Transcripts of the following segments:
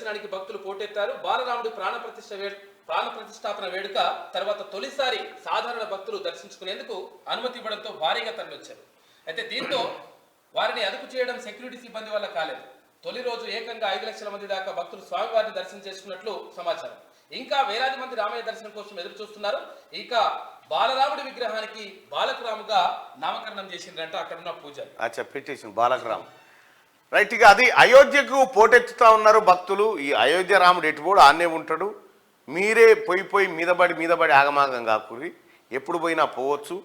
దర్శనానికి భక్తులు పోటెత్తారు. బాలరాముడి ప్రాణ ప్రతిష్టాపన వేడుక తర్వాత తొలిసారి సాధారణ భక్తులు దర్శించుకునేందుకు అనుమతి ఇవ్వడంతో భారీగా తరలివచ్చారు. అయితే దీంతో వారిని అదుపు చేయడం సెక్యూరిటీ సిబ్బంది వల్ల కాలేదు. తొలి రోజు ఏకంగా 5 లక్షల మంది దాకా భక్తులు స్వామివారిని దర్శనం చేసుకున్నట్లు సమాచారం. ఇంకా వేలాది మంది రామయ్య దర్శనం కోసం ఎదురు చూస్తున్నారు. ఇక బాలరాముడి విగ్రహానికి బాలకరాముగా నామకరణం చేసిండ్రంట అక్కడున్న పూజారి. పెట్టేసింది బాలకరామ్. రైట్, ఇక అది అయోధ్యకు పోటెత్తుతా ఉన్నారు భక్తులు. ఈ అయోధ్య రాముడు ఎటుపోడు ఆనే ఉంటాడు. మీరే పోయి మీదబడి ఆగమాగం కాకూరి. ఎప్పుడు పోయినా పోవచ్చు.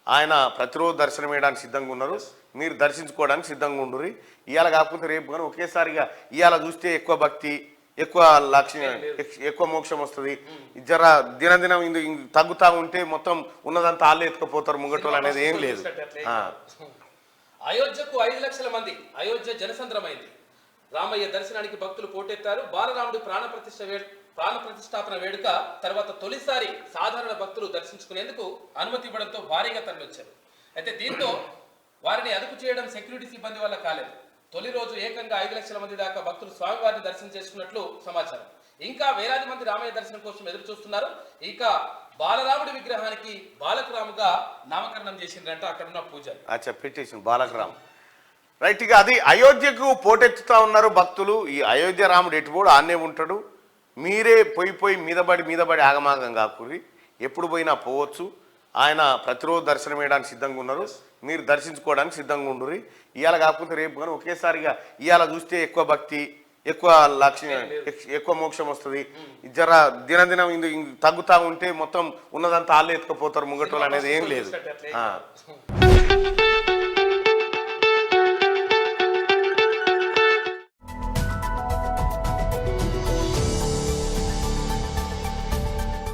ఆయన ప్రతిరోజు దర్శనం వేయడానికి సిద్ధంగా ఉన్నారు. మీరు దర్శించుకోవడానికి సిద్ధంగా ఉండుర్రి. ఇవాళ కాకపోతే రేపు కానీ ఒకేసారిగా ఇవాళ చూస్తే ఎక్కువ భక్తి, ఎక్కువ లక్ష్యం, ఎక్కువ మోక్షం వస్తుంది. జర దినదినం తగ్గుతా ఉంటే మొత్తం ఉన్నదంతా ఆళ్ళే ఎత్తుకుపోతారు ముంగటోళ్ళు అనేది ఏం లేదు. అయోధ్యకు 5 లక్షల మంది. అయోధ్య జనసంద్రమైంది. రామయ్య దర్శనానికి భక్తులు పోటెత్తారు. బాలరాముడి ప్రాణ ప్రతిష్టాపన వేడుక తర్వాత తొలిసారి సాధారణ భక్తులు దర్శించుకునేందుకు అనుమతి ఇవ్వడంతో భారీగా తరలివచ్చారు. అయితే దీంతో వారిని అదుపు చేయడం సెక్యూరిటీ సిబ్బంది వల్ల కాలేదు. తొలి రోజు ఏకంగా 5 లక్షల మంది దాకా భక్తులు స్వామివారిని దర్శనం చేసుకున్నట్లు సమాచారం. ఇంకా వేలాది మంది రామయ్య దర్శనం కోసం ఎదురు చూస్తున్నారు. ఇక బాలరాముడి విగ్రహానికి బాలకరాముగా నామకరణం చేసిండ్రంట అక్కడున్న పూజారి. పెట్టేసింది బాలకరామ్. రైట్, ఇక అది అయోధ్యకు పోటెత్తుతా ఉన్నారు భక్తులు. ఈ అయోధ్య రాముడు ఎటుపోడు ఆనే ఉంటాడు. మీరే పోయి మీదబడి ఆగమాగం కాకూరి. ఎప్పుడు పోయినా పోవచ్చు. ఆయన ప్రతిరోజు దర్శనం వేయడానికి సిద్ధంగా ఉన్నారు. మీరు దర్శించుకోవడానికి సిద్ధంగా ఉండుర్రి. ఇవాళ కాకపోతే రేపు కానీ ఒకేసారిగా ఇవాళ చూస్తే ఎక్కువ భక్తి, ఎక్కువ లక్ష్యం, ఎక్కువ మోక్షం వస్తుంది. జర దినదినం తగ్గుతా ఉంటే మొత్తం ఉన్నదంతా ఆళ్ళే ఎత్తుకుపోతారు ముంగటోళ్ళు అనేది ఏం లేదు.